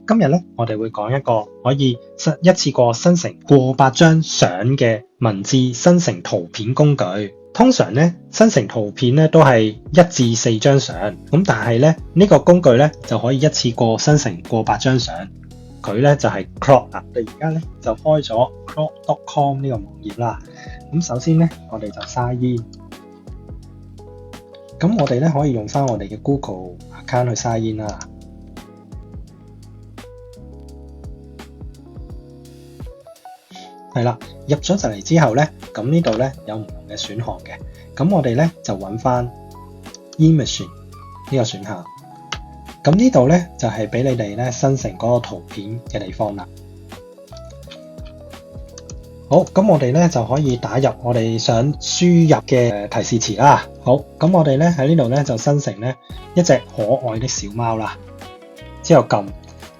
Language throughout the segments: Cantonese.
今日咧，我哋會講一個可以一次過生成過百張相嘅文字生成圖片工具。通常咧，生成圖片咧都係1至4張相，咁但係咧呢個工具咧就可以一次過生成過百張相。佢咧就係 Claude 啦。我哋而家咧就開咗 Claude.com 呢個網頁啦。咁首先咧，我哋就 sign in。咁我哋咧可以用翻我哋嘅 Google account 去 sign in 啦。係啦，入咗就嚟之後咧，咁呢度咧有唔同嘅選項嘅。咁我哋咧就揾翻 Image 呢個選項。咁呢度咧就係俾你哋咧生成嗰個圖片嘅地方啦。好，咁我哋咧就可以打入我哋想輸入嘅提示詞啦。好，咁我哋咧喺呢度咧就生成咧一隻可愛的小貓啦。之後撳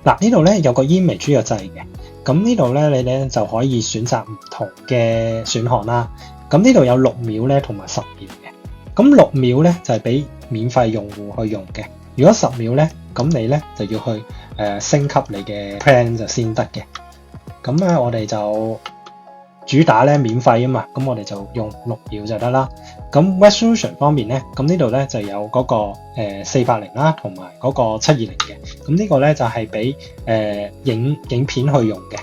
嗱，呢度咧有個 image 呢個掣嘅。咁呢度咧你咧就可以選擇唔同嘅選項啦。咁呢度有6秒咧同埋10秒嘅。咁6秒咧就係俾免費用戶去用嘅。如果10秒咧，咁你咧就要去升級你嘅 plan 就先得嘅。咁咧我哋就主打咧免費啊嘛，咁我哋就用6秒就得啦。咁 resolution 方面咧，咁呢度咧就有嗰個480啦，同埋嗰個720嘅。咁呢個咧就係俾影片去用嘅。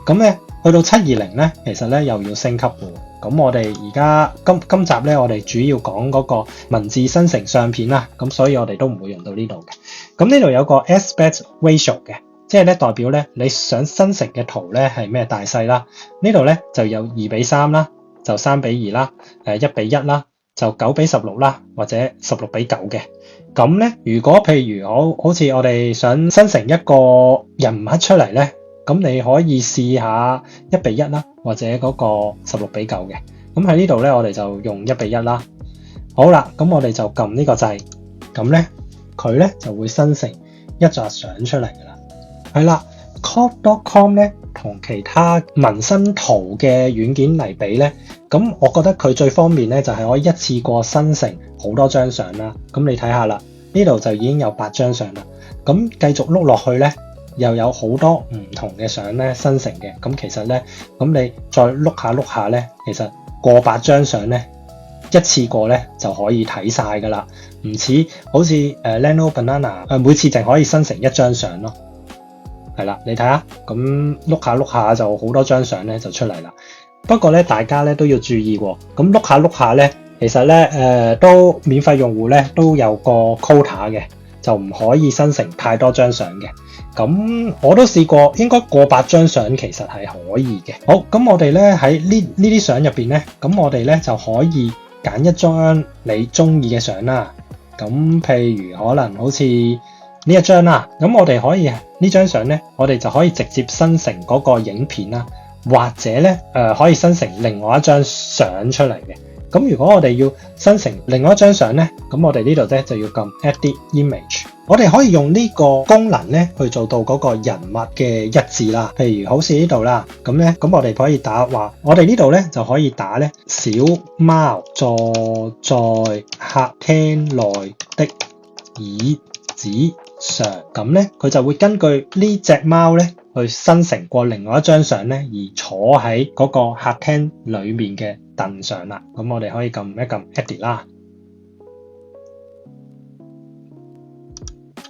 咁咧去到720咧，其實咧又要升級喎。咁我哋而家今集咧，我哋主要講嗰個文字生成相片啦。咁所以我哋都唔會用到呢度嘅。咁呢度有個 aspect ratio 嘅。即係咧代表咧你想生成嘅圖咧係咩大細啦？呢度咧就有2:3啦，就3:2啦，1:1啦，就9:16啦，或者16:9嘅。咁咧如果譬如好似我哋想生成一個人物出嚟咧，咁你可以試下1:1啦，或者嗰個16:9嘅。咁喺呢度咧我哋就用1:1啦。好啦，咁我哋就撳呢個掣，咁咧佢咧就會生成一紮相出嚟㗎啦。係啦 Claude.com 咧同其他文生圖嘅軟件嚟比咧，咁我覺得佢最方便咧就係可以一次過生成好多張相啦。咁你睇下啦，呢度就已經有8張相啦。咁繼續碌落去咧，又有好多唔同嘅相咧生成嘅。咁其實咧，咁你再碌下咧，其實過百張相咧一次過咧就可以睇晒噶啦，唔似好似Nano Banana 每次淨可以生成1張相咯。係啦，你睇下，咁碌下就好多張相咧就出嚟啦。不過咧，大家咧都要注意喎。咁碌下咧，其實咧都免費用戶咧都有個 quota 嘅，就唔可以生成太多張相嘅。咁我都試過，應該過百張相其實係可以嘅。好，咁我哋咧喺呢啲相入邊咧，咁我哋咧就可以揀一張你中意嘅相啦。咁譬如可能好似呢一張啦，咁我哋可以呢張相咧，我哋就可以直接生成嗰個影片啦，或者咧可以生成另外一張相出嚟嘅。咁如果我哋要生成另外一張相咧，咁我哋呢度咧就要撳 Edit Image。我哋可以用呢個功能咧去做到嗰個人物嘅一致啦。譬如好似呢度啦，咁我哋可以打話，我哋呢度咧就可以打咧小貓坐在客廳內的椅子上，咁咧佢就會根據呢隻貓咧去生成過另外一張相咧，而坐喺嗰個客廳裏面嘅凳上啦。咁我哋可以撳一撳 Edit 啦。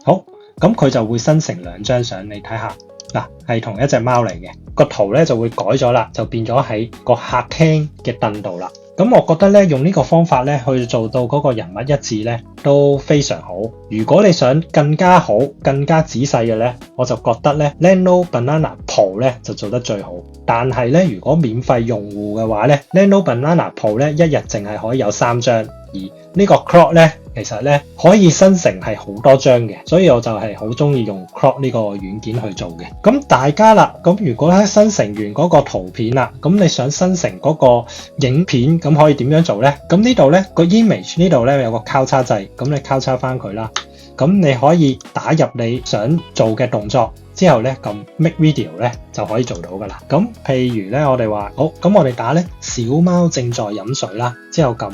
好，咁佢就會生成2張相，你睇下嗱，係同一隻貓嚟嘅。個圖咧就會改咗啦，就變咗喺個客廳嘅凳度啦。咁我覺得咧用呢個方法咧去做到嗰個人物一致咧都非常好。如果你想更加好、更加仔細嘅咧，我就覺得咧 Nano Banana Pro 咧就做得最好。但係咧如果免費用戶嘅話咧 Nano Banana Pro 咧一日淨係可以有3張，而呢個 Claude 咧其實咧可以生成係好多張嘅，所以我就係好中意用 Claude 呢個軟件去做嘅。咁大家啦，咁如果咧生成完嗰個圖片啦，咁你想生成嗰個影片，咁可以點樣做咧？咁呢度咧個 image 呢度咧有個交叉掣，咁你交叉翻佢啦。咁你可以打入你想做嘅動作之後咧，撳 Make Video 咧就可以做到噶啦。咁譬如咧我哋話好，咁我哋打咧小貓正在飲水啦，之後撳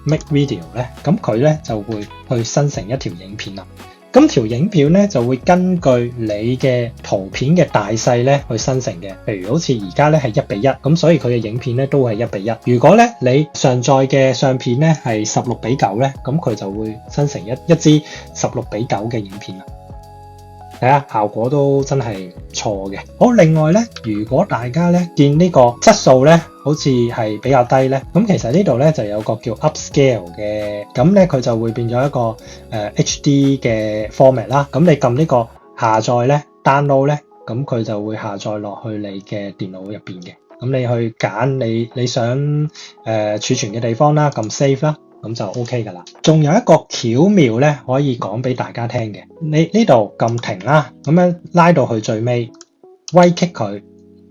Make Video 咧，咁佢咧就會去生成一條影片啦。咁條影片咧就會根據你嘅圖片嘅大細咧去生成嘅。譬如好似而家咧係1:1，咁所以佢嘅影片咧都係1:1。如果咧你上載嘅相片咧係16:9咧，咁佢就會生成一支16:9嘅影片啦。睇下效果都真係錯嘅。好，另外咧，如果大家咧見呢個質素咧好似係比較低咧，咁其實呢度咧就有個叫 upscale 嘅，咁咧佢就會變咗一個HD 嘅 format 啦。咁你撳呢個下載咧 download 咧，咁佢就會下載落去你嘅電腦入邊嘅。咁你去揀你想儲存嘅地方啦，撳 save 啦。咁就 OK 噶啦。仲有一個巧妙咧，可以講俾大家聽嘅。你呢度撳停啦，咁樣拉到去最尾，right click佢，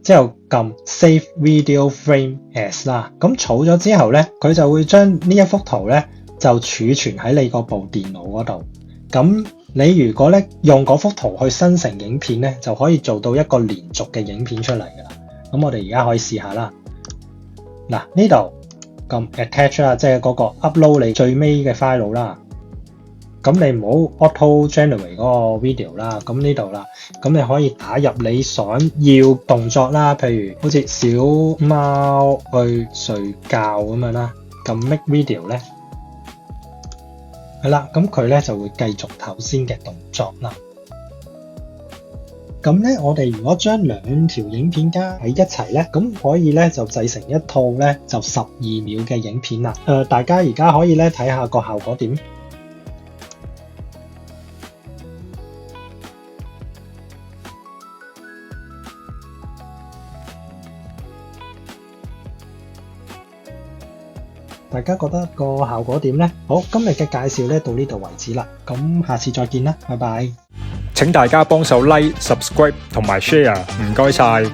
之後撳 Save Video Frame As 啦。咁儲咗之後咧，佢就會將呢一幅圖咧就儲存喺你嗰部電腦嗰度。咁你如果咧用嗰幅圖去生成影片咧，就可以做到一個連續嘅影片出嚟噶啦。咁我哋而家可以試下啦。嗱，呢度咁 attach 啦，即係嗰個 upload 你最尾嘅 file 啦。咁你唔好 auto generate 嗰個 video 啦。咁呢度啦，咁你可以打入你想要動作啦，譬如好似小貓去睡覺咁樣啦。咁 make video 咧，係啦，咁佢咧就會繼續頭先嘅動作啦。咁咧，我哋如果將兩條影片加喺一齊咧，咁可以咧就製成一套咧就12秒嘅影片啦。大家而家可以咧睇下個效果點。大家覺得個效果點呢？好，今日嘅介紹咧到呢度為止啦。咁下次再見啦，拜拜。請大家幫手 Like、Subscribe 同埋 Share，唔該晒。